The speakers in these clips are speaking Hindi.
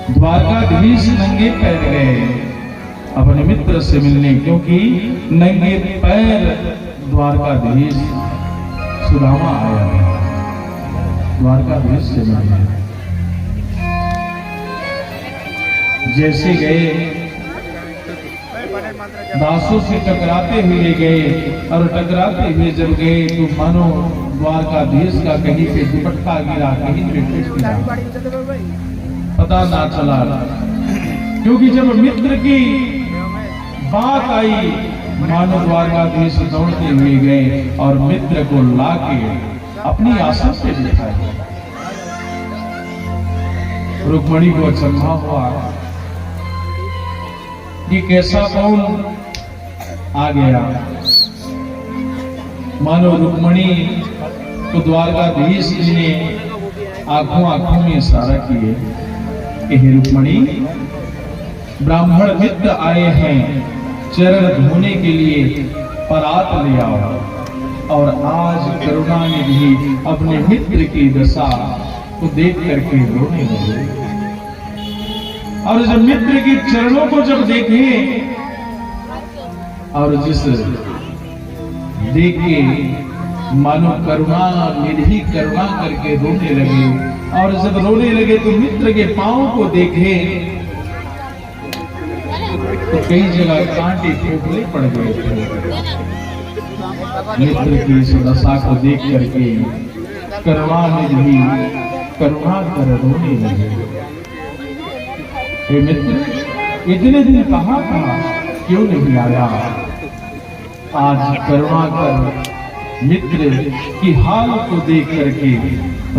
द्वारकाधीश नंगे पैर गए अपने मित्र से मिलने, क्योंकि नंगे पैर द्वारकाधीश सुदामा आया द्वारकाधीश से मिलने। जैसे गए दासों से टकराते हुए गए, और टकराते हुए जब गए तो मानो द्वारकाधीश का कहीं पे दुपट्टा गिरा, कहीं पे पिट गिरा, पता ना चला। क्योंकि जब मित्र की बात आई, मानो द्वारकाधीश दौड़ते हुए गए और मित्र को लाके अपनी आशा से बिठाए। रुक्मणी को अचंभा हुआ, ये कैसा कौन आ गया। मानो रुक्मणी तो द्वारकाधीश जी ने आंखों में इशारा किए कि हे रुक्मणी, ब्राह्मण मित्र आए हैं चरण धोने के लिए, परात ले आओ। और आज करुणा निधि अपने मित्र की दशा को देख करके रोने लगे। और जब मित्र के चरणों को जब देखे, और जिस देखे मानो करुणा निधि करुणा करके रोने लगे। और जब रोने लगे तो मित्र के पांव को देखे तो कई जगह कांटे ठोकरे पड़ गए थे। मित्र की इस दशा को देख करके करुणा निधि करुणा कर रोने लगे। हे मित्र, इतने दिन कहाँ था, क्यों नहीं आया? आज करुणा कर मित्र की हाल को देख करके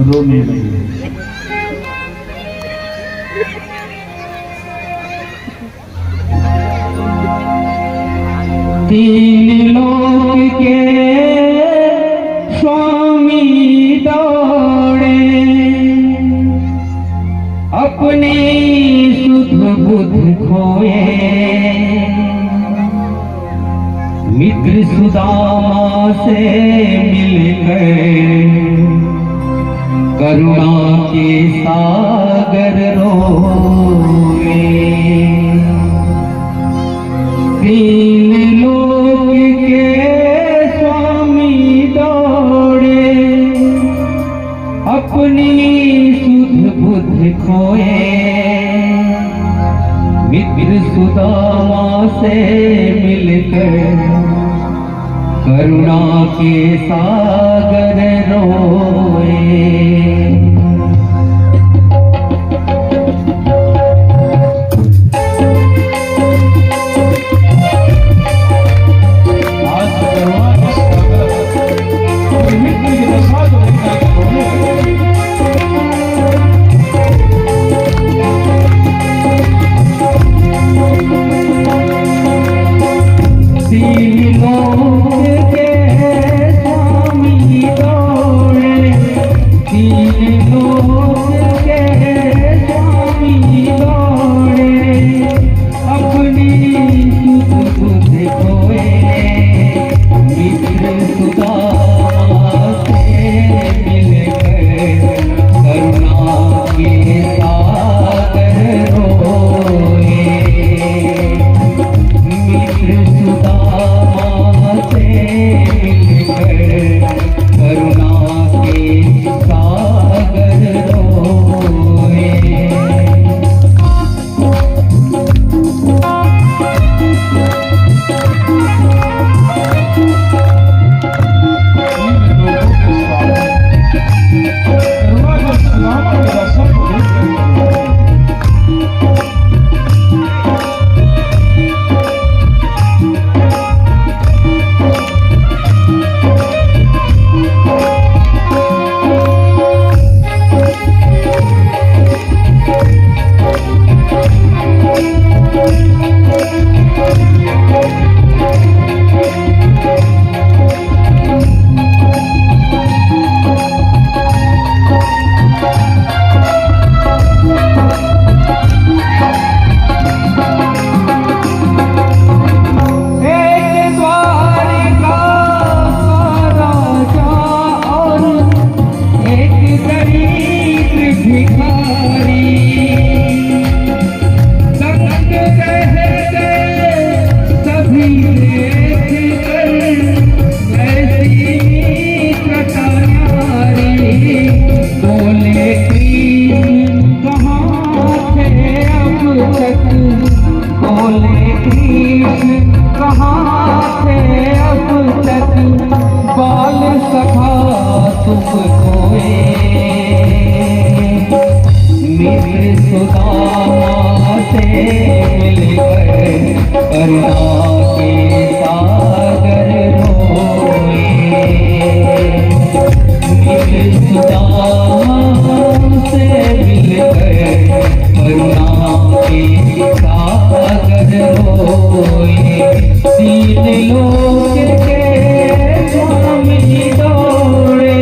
रोने लगे। तीन लोक के स्वामी दौड़े, अपने सुध बुध खोए, मित्र सुदामा से मिलकर करुणा के सागर रोए। तीन लोक के स्वामी दौड़े, अपनी सुध बुध खोए, मित्र सुदामा से मिलकर करुणा के सागर रोए। तीन मित्र सुदामा से मिलकर करुणा के सागर रोए। मित्र सुदामा से मिलकर करुणा के सागर रोए। तीन लोक के स्वामी दौड़े।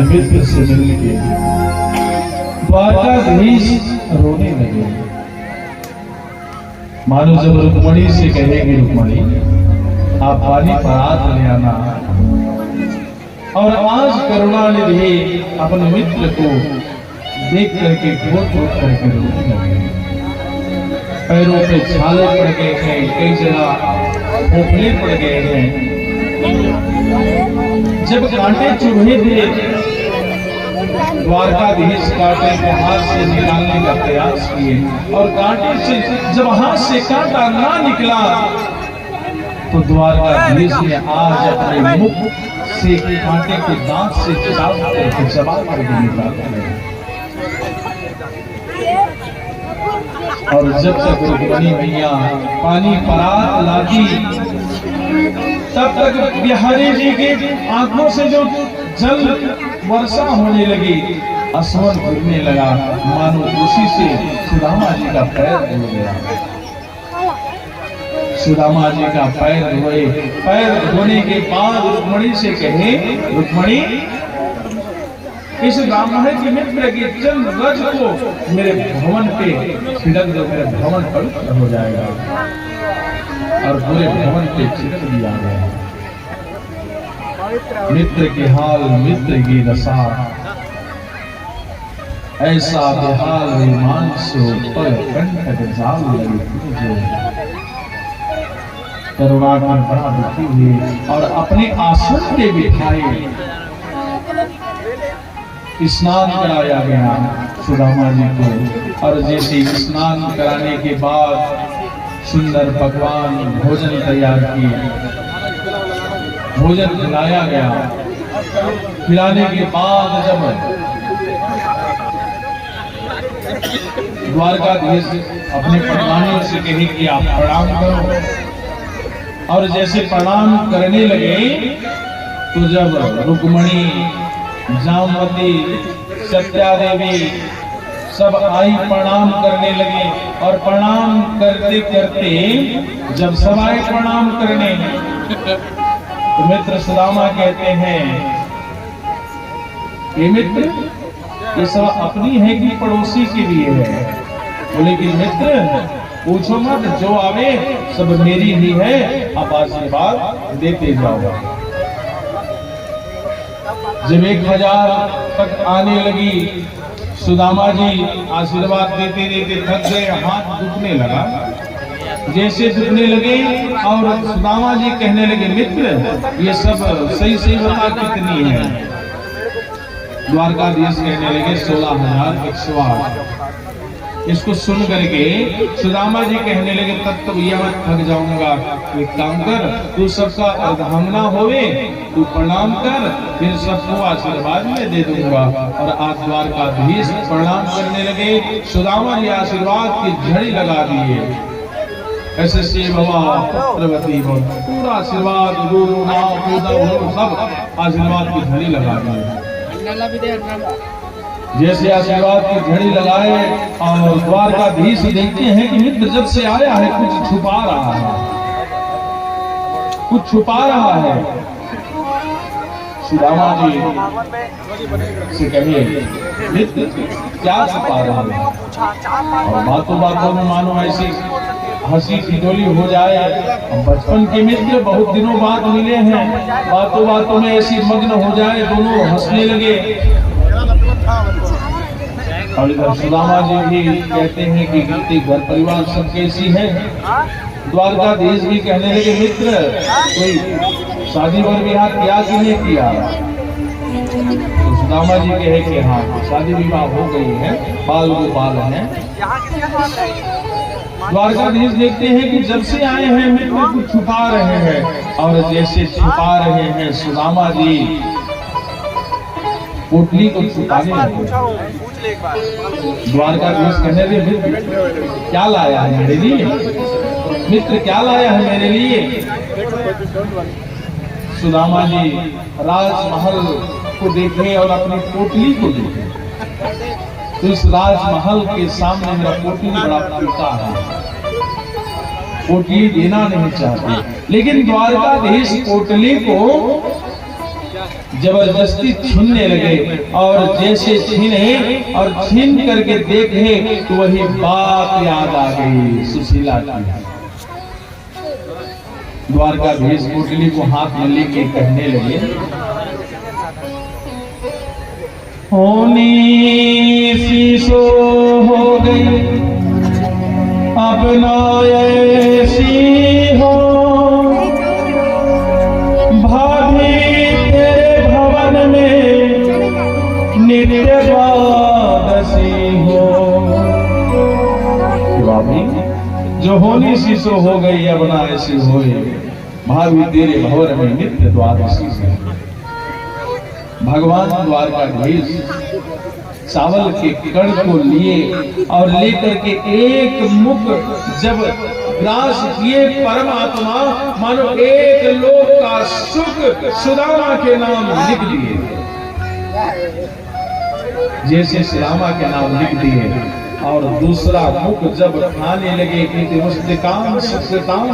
मित्र से मिलके द्वारकाधीश रोने लगे। मानो जब रुक्मणी से कहेंगे, रुक्मणी आप पानी परात ले आना, और आज करुणानिधि अपने मित्र को देख करके घोट घोट करके रोने लगे। पैरों पे छाले पड़ गए हैं, कई जगह खोखले पड़ गए हैं। जब कांटे चुभे थे, द्वारकाधीश कांटे को हाथ से निकालने का प्रयास किए, और कांटे से जब हाथ से कांटा ना निकला तो द्वारकाधीश ने आज अपने मुख से कांटे के दांत से चाप करके चबा करके निकाला। और जब तक रुक्मणी मैया पानी परात लाती, तब तक बिहारी जी की आंखों से जो जल वर्षा होने लगी, आसमान गिरने लगा, मानो उसी से सुदामा जी का पैर धो गया। सुदामा जी का पैर धोए। पैर धोने के बाद रुक्मणी से कहे, रुक्मणी इस ब्राह्मण के मित्र के चंद रज को मेरे भवन पे छिड़क दो, मेरे भवन पवित्र हो जाएगा। और पूरे भवन पे छिड़क दिया गया। मित्र के हाल मित्र की दशा, ऐसा बेहाल मानसो पर कंटक जाल लगी तुझे। करुणाकर बड़ा दुखी हुए और अपने आसन पे बिठाए। स्नान कराया गया सुदामा जी को, और जैसे स्नान कराने के बाद सुंदर पकवान भोजन तैयार किए, भोजन खिलाया गया। खिलाने के बाद जब द्वारकाधीश अपने प्रधानियों से कहे कि आप प्रणाम करो, और जैसे प्रणाम करने लगे तो जब रुक्मणी, जामवती, सत्या देवी सब आई प्रणाम करने लगे, और प्रणाम करते करते जब सब आए प्रणाम करने तो मित्र सुदामा कहते हैं, ये मित्र ये सब अपनी है कि पड़ोसी के लिए है? बोले कि मित्र पूछो मत, जो आवे सब मेरी ही है, आप आशीर्वाद देते जाओ। जब 1000 तक आने लगी, सुदामा जी आशीर्वाद देते देते थक गए, हाथ दुखने लगा। जैसे दुखने लगे और सुदामा जी कहने लगे, मित्र ये सब सही सही बता कितनी है? द्वारकाधीश कहने लगे 16,108। इसको सुन करके सुदामा जी कहने लगे, तब तो भैया मैं थक जाऊंगा, एक काम कर, तू सबका अर्धांगना होवे, तू प्रणाम कर, फिर सबको आशीर्वाद में दे दूंगा। और आज द्वारकाधीश प्रणाम करने लगे, सुदामा जी आशीर्वाद की झड़ी लगा दिए। ऐसे से भगवान प्रवती पूरा आशीर्वाद गुरु सब आशीर्वाद की झड़ी लगा दिए। जैसे आशीर्वाद की घड़ी लगाए और द्वारकाधीश देखते हैं कि मित्र जब से आया है कुछ छुपा रहा है, कुछ छुपा रहा है। सुदामा जी से कहे, मित्र क्या छुपा रहा है? और बातों बातों में मानो ऐसी हंसी ठिठोली हो जाए। बचपन के मित्र बहुत दिनों बाद मिले हैं, बातों बातों में ऐसी मग्न हो जाए, दोनों हंसने लगे। और इधर सुदामा जी भी कहते हैं कि गलती घर परिवार सब कैसी है। द्वारकाधीश भी कहने लगे, मित्र कोई शादी और विवाह किया कि नहीं किया? तो सुदामा जी कहे कि हाँ शादी विवाह हो गई है, बाल गोपाल है। द्वारकाधीश देखते हैं कि जब से आए हैं मित्र कुछ छुपा रहे हैं, और जैसे छुपा रहे हैं सुदामा जी पोटली को छुपाने लगे। द्वारकाधीश कहने लगे, मित्र क्या लाया है मेरे लिए? मित्र क्या लाया है मेरे लिए? सुदामा जी राजमहल को देखे और अपनी पोटली को देखे, तो इस राजमहल के सामने मेरा पोटली बड़ा फीका है, पोटली देना नहीं चाहते। लेकिन द्वारकाधीश पोटली को जबरदस्ती छीनने लगे, और जैसे छीने और छीन करके देखे तो वही बात याद आ गई सुशीला की। द्वारकाधीश पोटली को हाथ में लेके कहने लगे, होनी सी सो हो गई अब न ऐसी हो, भाभी तेरे भवन में नित्य द्वादशी हो। भाभी जो होनी सी सो हो गई अब न ऐसी होए, भाभी तेरे भवन में नित्य द्वादशी है। भगवान द्वारकाधीश चावल के कण को लिए और लेकर के एक मुख जब ग्रास किए, परमात्मा मानो एक लोक का सुख सुदामा के नाम लिख दिए। जैसे सुदामा के नाम लिख दिए, और दूसरा मुख जब खाने लगे कि मुस्तिकाम सुस्तिकाम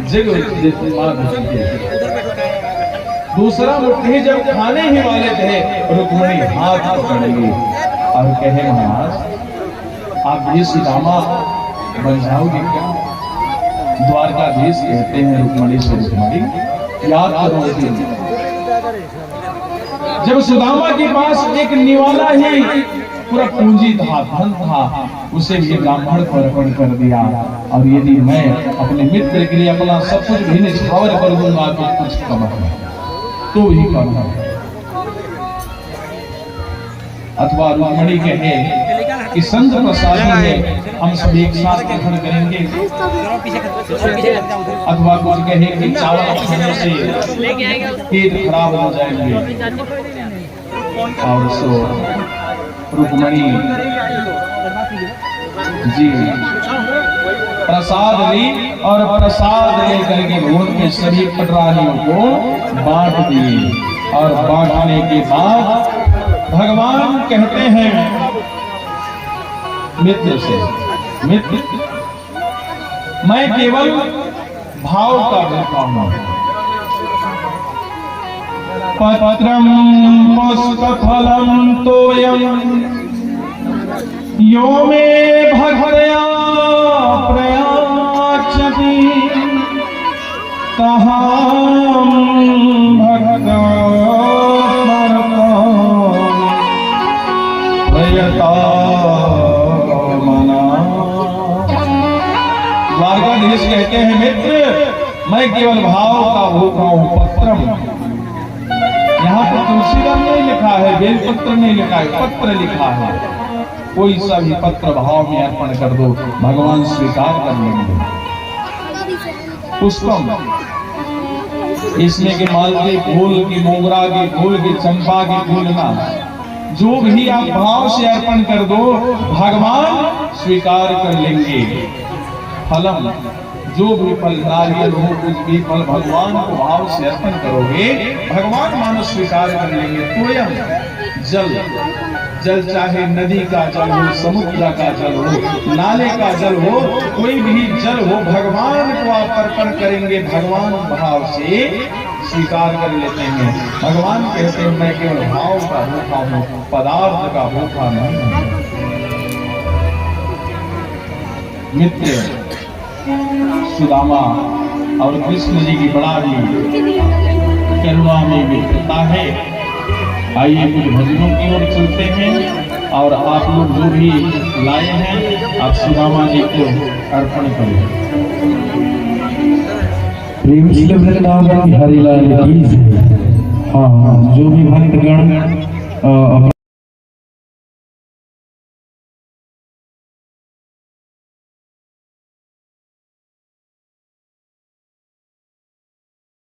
जग दूसरा मुट्ठी जब खाने ही वाले थे, रुक्मिणी हाथ पकड़ ली और कहे, महाराज आप ये सुदामा बन जाओगे क्या? द्वारकाधीश कहते हैं रुक्मिणी से, रुक्मिणी याद करो जब सुदामा के पास एक निवाला ही पूरा पूंजी था, धन था, उसे भी ब्राह्मण को अर्पण कर दिया। और यदि मैं अपने मित्र के लिए अपना सब कुछ भी निछावर कर दूंगा तो कुछ कम है, तो ही कम है। अथवा रुक्मिणी कहे कि संत प्रसादी में हम सब एक साथ ग्रहण करेंगे, अथवा कुछ कहे कि चावल खाने से पेट खराब हो जाएंगे। और सो रुक्मिणी जी प्रसाद ली, और प्रसाद लेकर के भोज के सभी पटरानियों को बांट दिए। और बांटने के बाद भगवान कहते हैं मित्र से, मित्र मैं केवल भाव का देता हूं, पत्रं पुष्पफलं तोयं यो मे भक्त्या प्रयाचति तहां भक्तो द्वारकाधीश कहते हैं मित्र, मैं केवल भाव का भूखा हूं। पत्रम, यहाँ पर तुलसीदास नहीं लिखा है, बेलपत्र नहीं लिखा है, पत्र लिखा है। कोई सा भी पत्र भाव में अर्पण कर दो, भगवान स्वीकार कर लेंगे। पुष्पम, इसमें के मालती फूल की, मोगरा की फूल की, चंपा की फूल ना, जो भी आप भाव से अर्पण कर दो भगवान स्वीकार कर लेंगे। फलम, जो भी फल, नारियल हो, कुछ भी फल भगवान को भाव से अर्पण करोगे भगवान मानो स्वीकार कर लेंगे। तोयम, जल, जल चाहे नदी का जल हो, समुद्र का जल हो, नाले का जल हो, कोई भी जल हो, भगवान को आप अर्पण करेंगे, भगवान भाव से स्वीकार कर लेते हैं। भगवान कहते हैं मैं केवल भाव का भूखा हूं, पदार्थ का भूखा नहीं हूं। मित्र, सुदामा और कृष्ण जी की बड़ा ही करुणा में मित्रता है। आइए कुछ भजनों की ओर चलते हैं और आप लोग जो भी लाए हैं आप सुदामा जी को अर्पण करें। प्रेम से वृंदावन बिहारी लाल की जय। हाँ, जो भी भक्तगण